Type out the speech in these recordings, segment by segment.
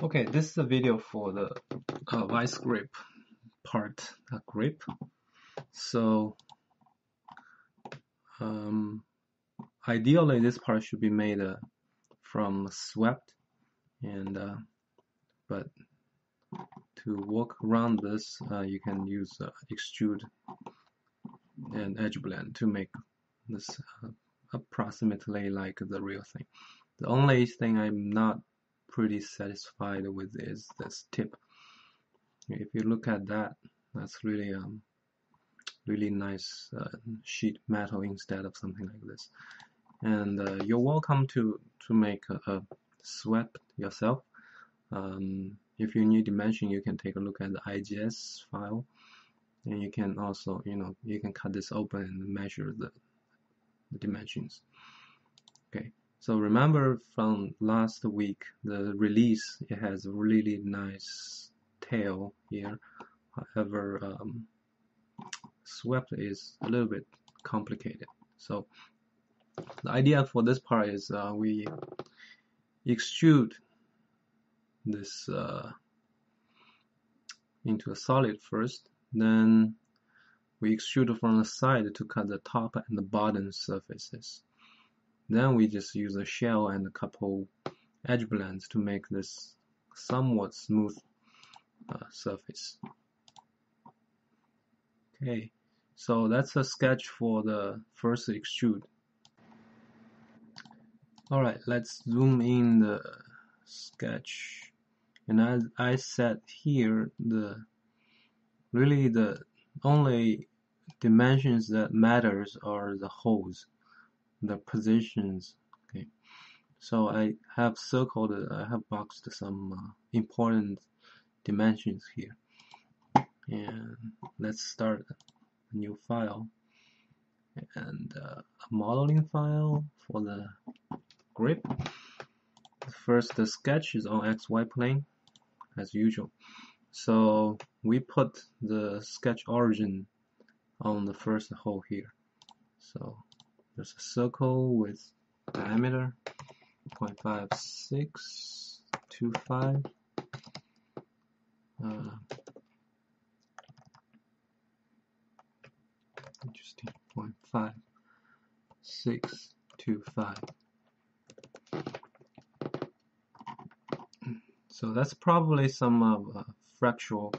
Okay, this is a video for the vice grip part, grip. So um, ideally this part should be made from swept, and but to work around this you can use extrude and edge blend to make this approximately like the real thing. The only thing I'm not pretty satisfied with is this tip. If you look at that, that's really really nice sheet metal instead of something like this. And you're welcome to make a swept yourself. If you need dimension, you can take a look at the IGS file, and you can also, you can cut this open and measure the dimensions. Okay, so remember from last week, the release, it has a really nice tail here. However, swept is a little bit complicated. So the idea for this part is we extrude this into a solid first, then we extrude from the side to cut the top and the bottom surfaces. Then we just use a shell and a couple edge blends to make this somewhat smooth surface. Okay, so that's a sketch for the first extrude. Alright, let's zoom in the sketch. And as I said here, the only dimensions that matters are the holes, the positions. Okay, so I have circled, I have boxed some important dimensions here. And let's start a new file and a modeling file for the grip. First, the sketch is on XY plane as usual. So we put the sketch origin on the first hole here. So there's a circle with diameter 0.5625. Interesting, 0.5625. So that's probably some fractal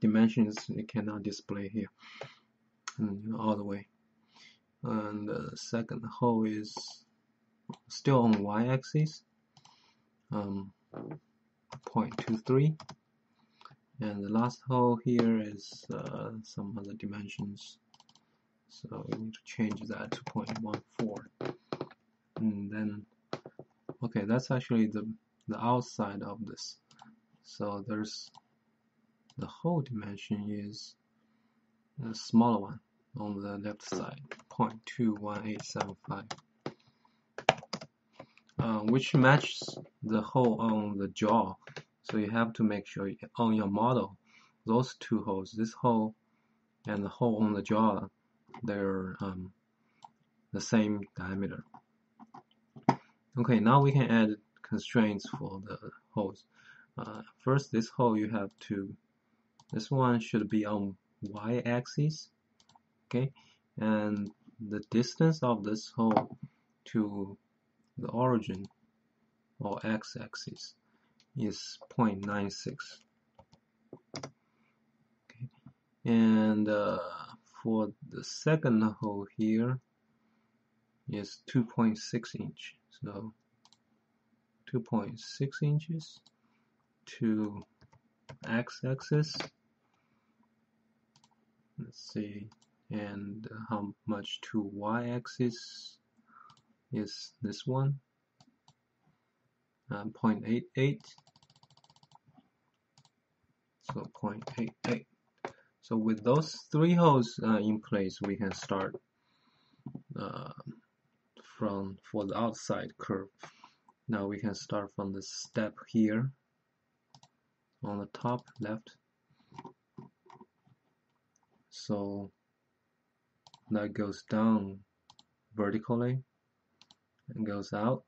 dimensions it cannot display here all the way. And the second hole is still on y-axis, 0.23, and the last hole here is some other dimensions, so we need to change that to 0.14. And then, okay, that's actually the outside of this. So there's the whole dimension is a smaller one on the left side, 0.21875, which matches the hole on the jaw. So you have to make sure on your model, those two holes, this hole and the hole on the jaw, they're the same diameter. Okay, now we can add constraints for the holes. First, this hole this one should be on y-axis, okay, and the distance of this hole to the origin or x-axis is 0.96. Okay, and for the second hole here is 2.6 inch. So 2.6 inches to x-axis. Let's see, and how much to y-axis is this one, 0.88. So 0.88. So with those three holes in place, we can start for the outside curve. Now we can start from the step here on the top left. So that goes down vertically and goes out.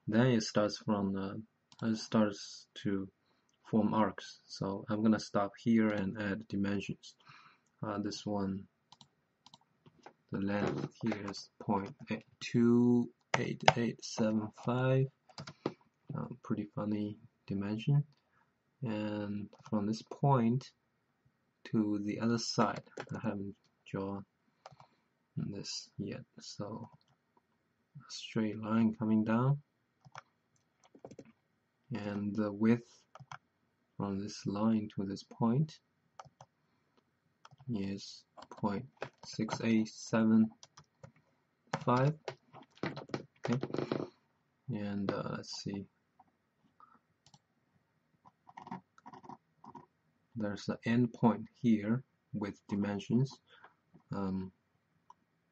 Then it starts from the it starts to form arcs. So I'm gonna stop here and add dimensions. This one, the length here is 0.28875. Pretty funny dimension. And from this point to the other side, I haven't drawn this yet. So a straight line coming down, and the width from this line to this point is 0.6875. Okay, and let's see, there's an end point here with dimensions,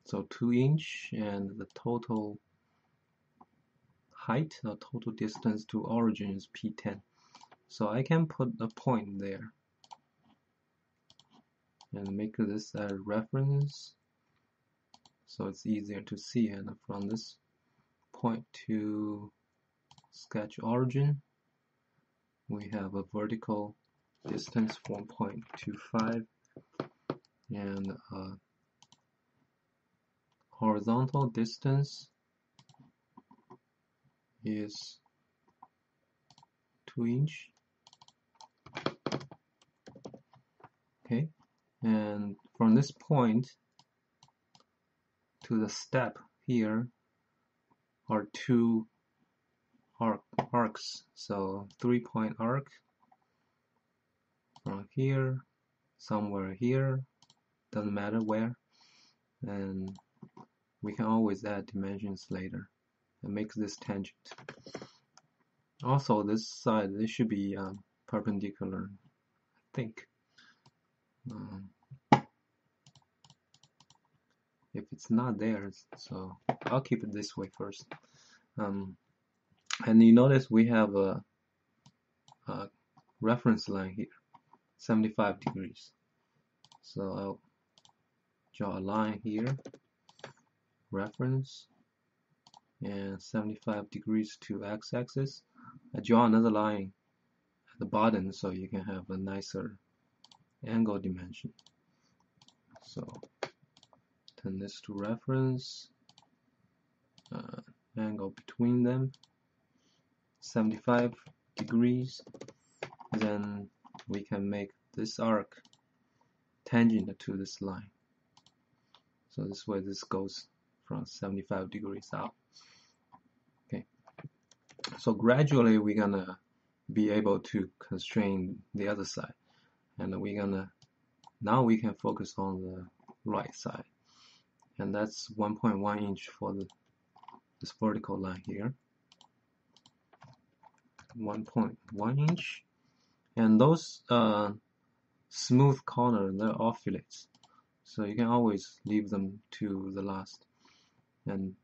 so 2 inch, and the total height or total distance to origin is P10. So I can put a point there and make this a reference so it's easier to see. And from this point to sketch origin, we have a vertical distance 1.25 and a horizontal distance is 2 inch. Okay, and from this point to the step here are 2 arcs, so 3-point arc from here, somewhere here, doesn't matter where, and we can always add dimensions later and make this tangent. Also, this side, this should be perpendicular, I think. If it's not there, so I'll keep it this way first. And you notice we have a reference line here, 75 degrees. So I'll draw a line here, reference, and 75 degrees to x-axis. I draw another line at the bottom so you can have a nicer angle dimension. So turn this to reference, angle between them 75 degrees, then we can make this arc tangent to this line. So this way this goes from 75 degrees out. Okay, so gradually we're gonna be able to constrain the other side, and now we can focus on the right side, and that's 1.1 inch for this vertical line here, 1.1 inch, and those smooth corner, they're all fillets, so you can always leave them to the last. And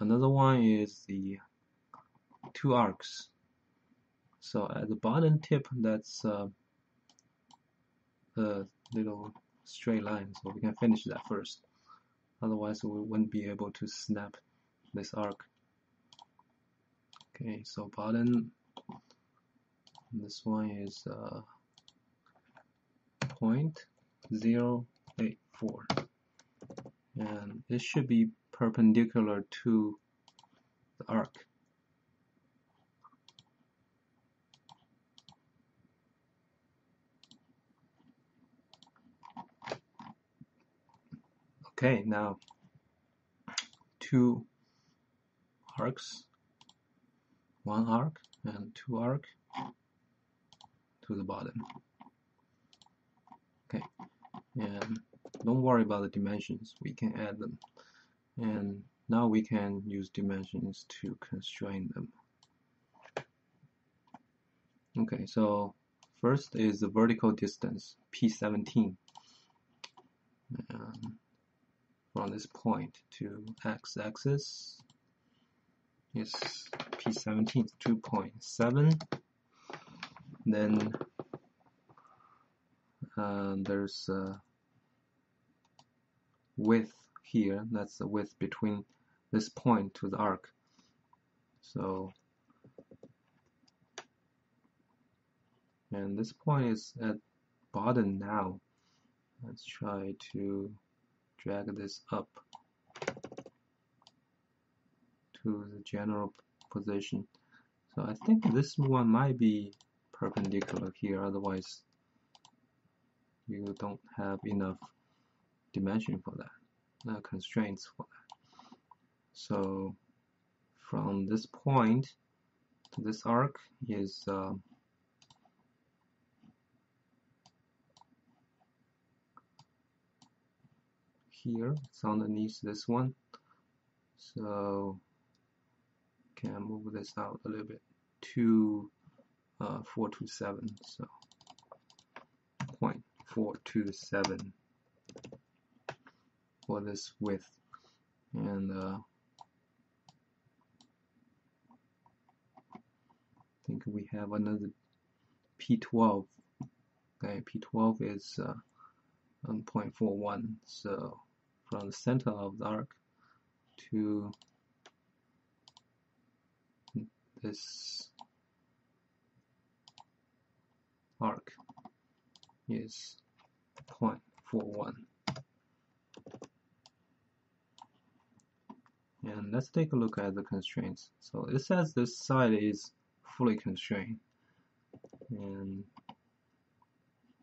another one is the 2 arcs. So at the bottom tip, that's a little straight line, so we can finish that first. Otherwise, we wouldn't be able to snap this arc. Okay, so bottom, this one is 0.084, and it should be perpendicular to the arc. Okay, now 2 arcs, 1 arc and 2 arc to the bottom. Okay, and don't worry about the dimensions, we can add them, and now we can use dimensions to constrain them. Okay, so first is the vertical distance, P17. From this point to x-axis is P17, 2.7. Then there's a width here, that's the width between this point to the arc. So and this point is at bottom now. Let's try to drag this up to the general position. So I think this one might be perpendicular here, otherwise you don't have enough dimension for that, constraints for that. So from this point to this arc is here, it's underneath this one, so can move this out a little bit to 427, so 0.427 for this width, and I think we have another P12. Okay, P12 is 1.41, so from the center of the arc to this arc is 0.41. And let's take a look at the constraints. So it says this side is fully constrained, and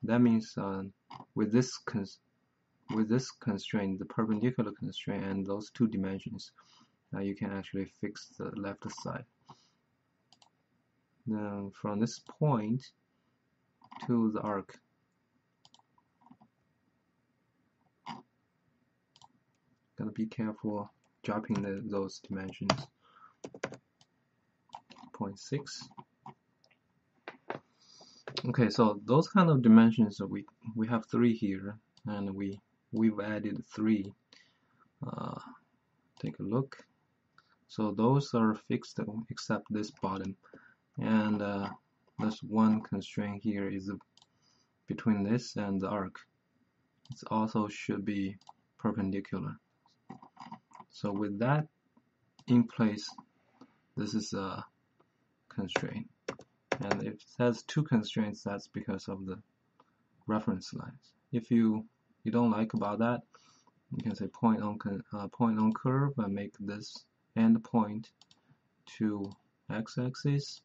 that means with this constraint, the perpendicular constraint, and those two dimensions, you can actually fix the left side. Now from this point to the arc, gotta be careful dropping those dimensions. 0.6. Okay, so those kind of dimensions, we have 3 here, and we've added 3. Take a look. So those are fixed except this bottom, and there's one constraint here is between this and the arc. It also should be perpendicular. So with that in place, this is a constraint. And if it says 2 constraints, that's because of the reference lines. If you don't like about that, you can say point on curve and make this end point to x-axis,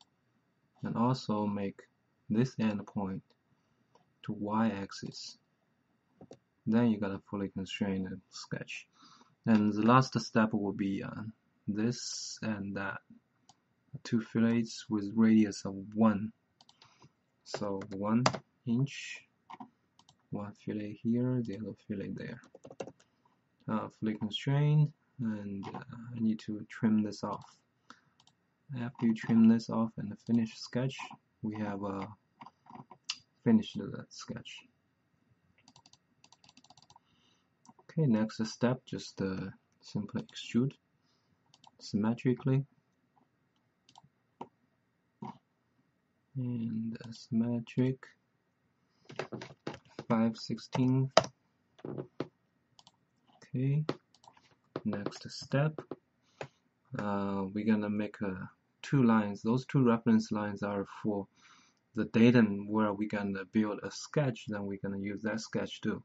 and also make this end point to y-axis. Then you got a fully constrained sketch. And the last step will be this and that. 2 fillets with radius of 1. So 1 inch, 1 fillet here, the other fillet there. Fully constrained, and I need to trim this off. After you trim this off and finish sketch, we have finished the sketch. Okay, next step, just simply extrude symmetrically, and symmetric 5/16. Okay, next step, we're gonna make 2 lines. Those 2 reference lines are for the datum where we're gonna build a sketch. Then we're gonna use that sketch to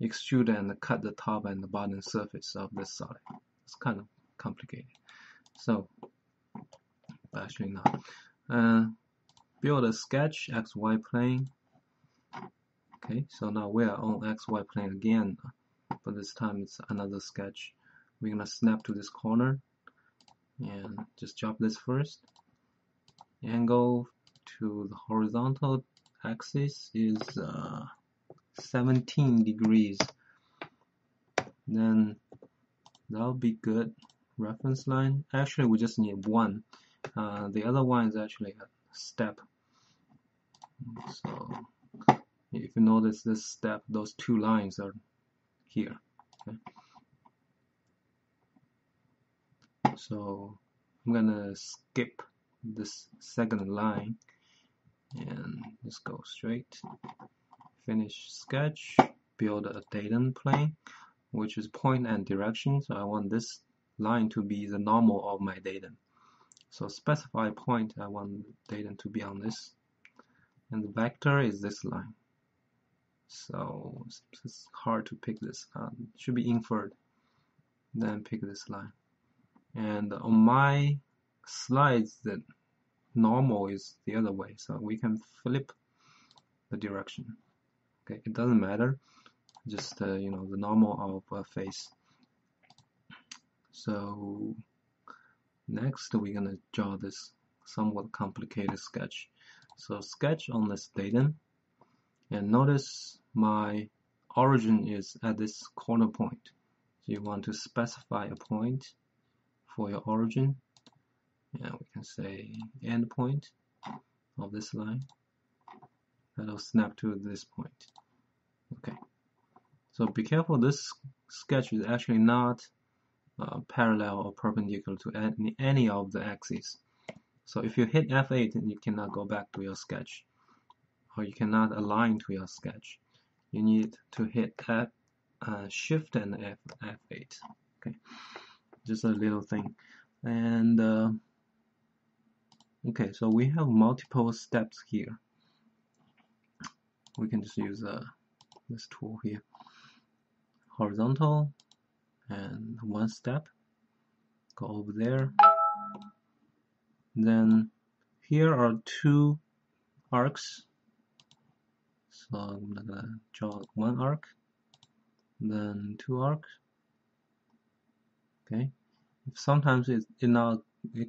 extrude and cut the top and the bottom surface of this solid. It's kind of complicated, so actually not. Build a sketch XY plane. Okay, so now we are on XY plane again, but this time it's another sketch. We're gonna snap to this corner and just drop this first. Angle to the horizontal axis is 17 degrees. Then that'll be good. Reference line. Actually, we just need 1. The other one is actually a step. So if you notice this step, those 2 lines are here. Okay. So I'm gonna skip this second line and just go straight. Finish sketch. Build a datum plane, which is point and direction. So I want this line to be the normal of my datum. So specify point, I want datum to be on this and the vector is this line. So it's hard to pick this. It should be inferred, then pick this line. And on my slides, the normal is the other way, so we can flip the direction. Okay, it doesn't matter, just you know, the normal of a face. So next we're gonna draw this somewhat complicated sketch. So sketch on this datum, and notice my origin is at this corner point. So you want to specify a point for your origin, and we can say end point of this line. That'll snap to this point. Okay, so be careful, this sketch is actually not parallel or perpendicular to any of the axes. So if you hit F8, then you cannot go back to your sketch, or you cannot align to your sketch. You need to hit Shift and F8. Okay, just a little thing. And okay, so we have multiple steps here. We can just use this tool here. Horizontal, and one step. Go over there. Then here are two arcs. So I'm gonna draw one arc, then two arcs. Okay. Sometimes it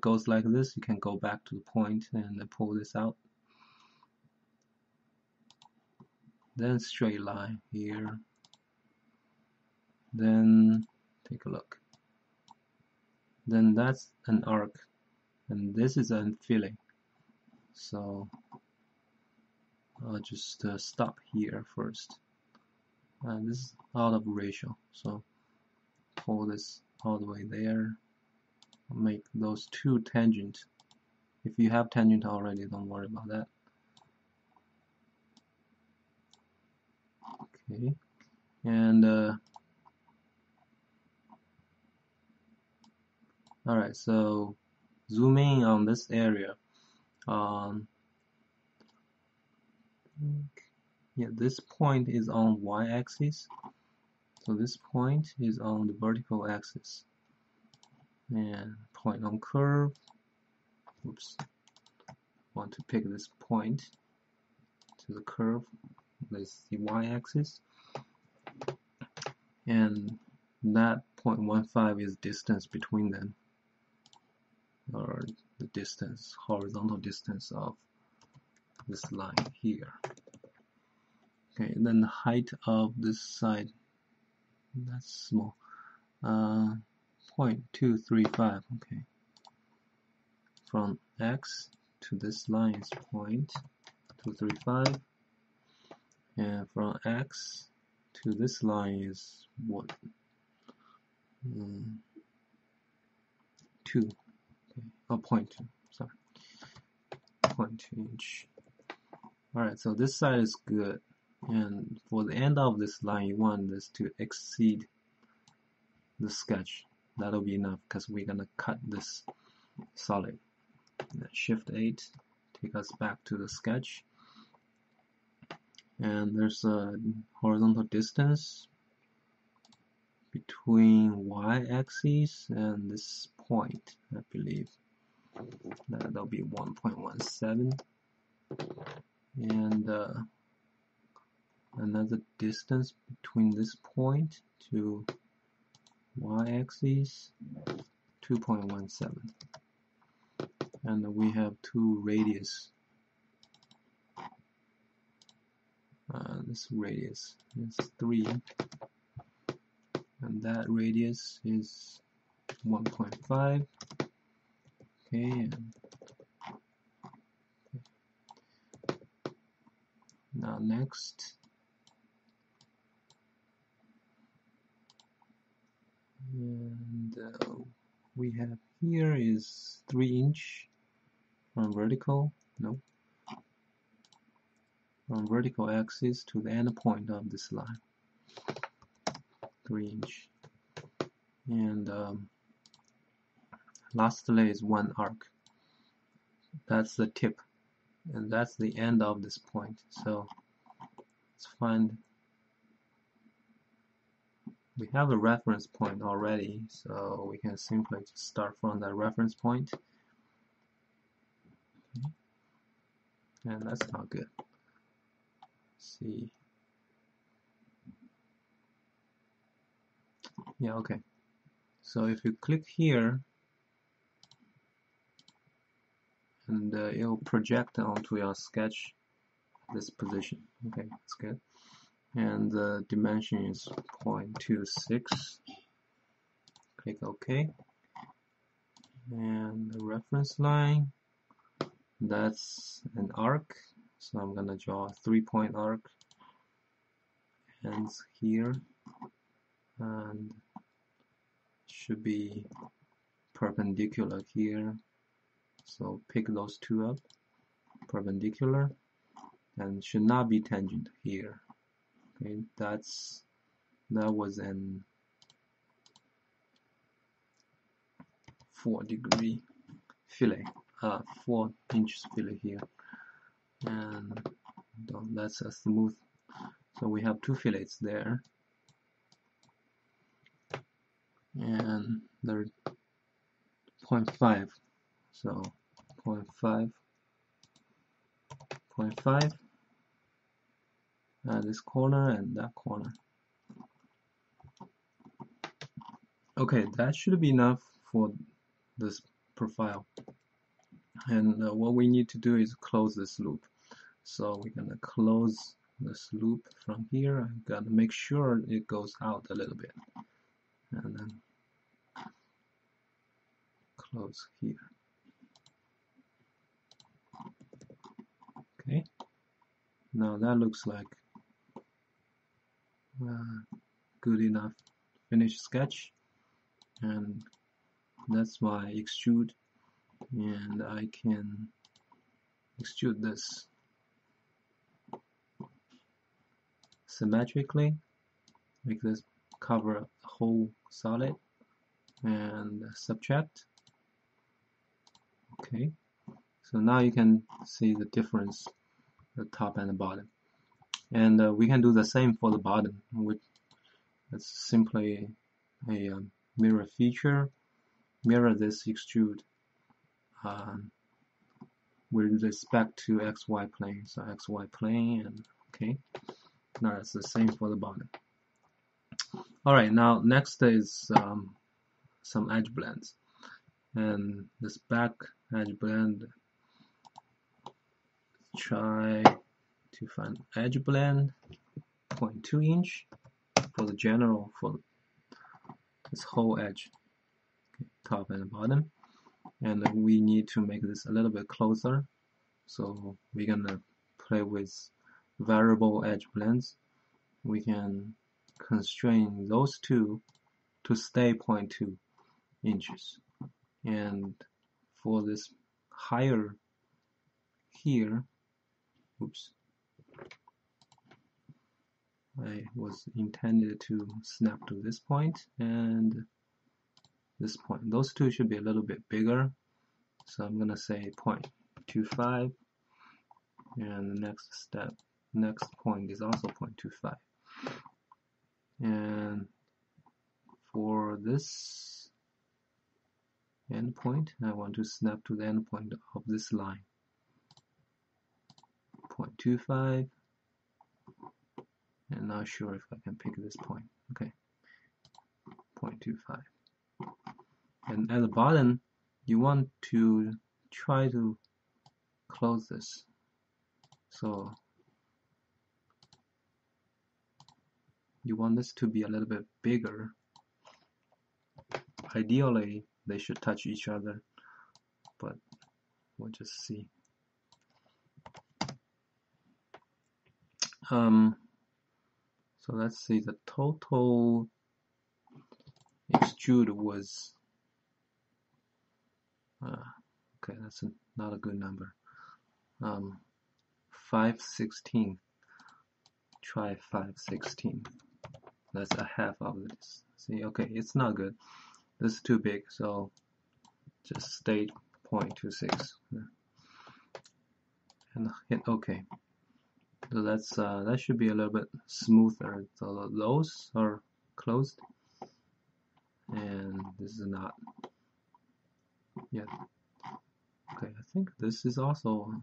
goes like this. You can go back to the point and pull this out. Then straight line here. Then take a look. Then that's an arc, and this is an filling. So I'll just stop here first. And this is out of ratio, so pull this all the way there. Make those two tangents. If you have tangent already, don't worry about that. Okay, and alright, so zoom in on this area. Yeah, this point is on y-axis, so this point is on the vertical axis, and point on curve. Oops, want to pick this point to the curve. This is the y-axis, and that 0.15 is distance between them, or the distance, horizontal distance of this line here. Okay, and then the height of this side, that's small, 0.235. Okay, from X to this line is 0.235, and from X to this line is what? 2. Okay, oh, 0.2. Sorry, 0.2 inch. All right, so this side is good. And for the end of this line, you want this to exceed the sketch. That'll be enough because we're gonna cut this solid. Shift 8, take us back to the sketch. And there's a horizontal distance between y-axis and this point, I believe. That'll be 1.17. And another distance between this point to y-axis, 2.17, and we have two radius. This radius is 3, and that radius is 1.5. Okay, and now next, and we have here is 3 inch from vertical, no, from vertical axis to the end point of this line, 3 inch, and lastly is 1 arc. That's the tip and that's the end of this point. So let's find, we have a reference point already, so we can simply just start from that reference point. Okay. And that's not good. Let's see. Yeah, okay. So if you click here, and it'll project onto your sketch this position. Okay, that's good. And the dimension is 0.26. Click OK. And the reference line, that's an arc. So I'm gonna draw a 3-point arc. Ends here, and should be perpendicular here. So pick those two up, perpendicular, and should not be tangent here. Okay, that was an 4-degree fillet, 4 inches fillet here, and that's a smooth. So we have 2 fillets there, and they're 0.5. So 0.5, 0.5. This corner and that corner. Okay, that should be enough for this profile. And what we need to do is close this loop. So we're gonna close this loop from here. I gotta make sure it goes out a little bit, and then close here. Okay. Now that looks like good enough finished sketch, and that's my extrude, and I can extrude this symmetrically, make this cover the whole solid, and subtract. Okay, so now you can see the difference, the top and the bottom. And we can do the same for the bottom, which is simply a mirror feature. Mirror this extrude with respect to XY plane. So XY plane, and okay, now it's the same for the bottom. Alright, now next is some edge blends. And this back edge blend, try to find edge blend 0.2 inch for the general, for this whole edge, okay, top and bottom. And we need to make this a little bit closer, so we're gonna play with variable edge blends. We can constrain those two to stay 0.2 inches. And for this higher here, oops, I was intended to snap to this point and this point. Those two should be a little bit bigger, so I'm gonna say 0.25, and the next point is also 0.25. And for this endpoint, I want to snap to the endpoint of this line. 0.25, and not sure if I can pick this point. Okay, 0.25. And at the bottom, you want to try to close this. So you want this to be a little bit bigger. Ideally, they should touch each other, but we'll just see. So let's see, the total extrude was, okay, that's not a good number. 5/16. Try 5/16. That's a half of this. See, okay, it's not good. This is too big, so just stay 0.26. and hit OK. So that should be a little bit smoother. So those are closed, and this is not yet. Okay, I think this is also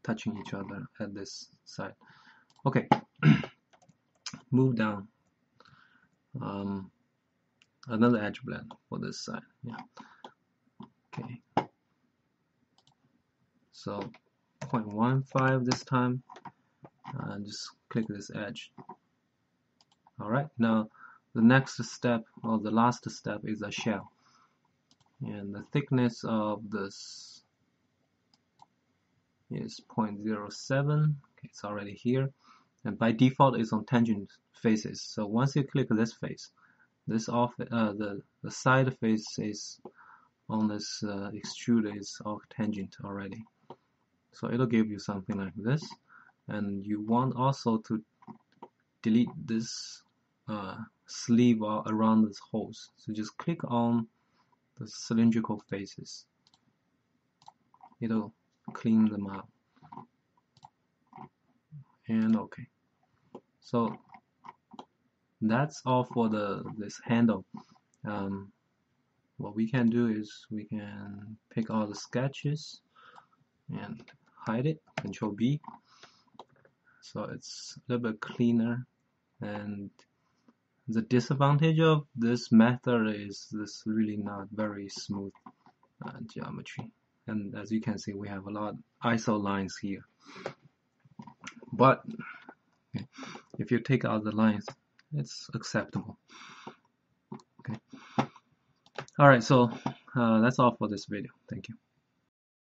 touching each other at this side. Okay, move down. Another edge blend for this side. Yeah. Okay. So 0.15 this time. Just click this edge. Alright, now the next step, or the last step, is a shell. And the thickness of this is 0.07. Okay, it's already here. And by default, it's on tangent faces. So once you click this face, this off the side face is on this extrude is off tangent already. So it'll give you something like this. And you want also to delete this sleeve around this holes. So just click on the cylindrical faces. It'll clean them up. And okay. So that's all for this handle. What we can do is we can pick all the sketches and hide it, Control B. So it's a little bit cleaner. And the disadvantage of this method is this really not very smooth geometry. And as you can see, we have a lot of ISO lines here. But okay, if you take out the lines, it's acceptable. Okay. All right, so that's all for this video. Thank you.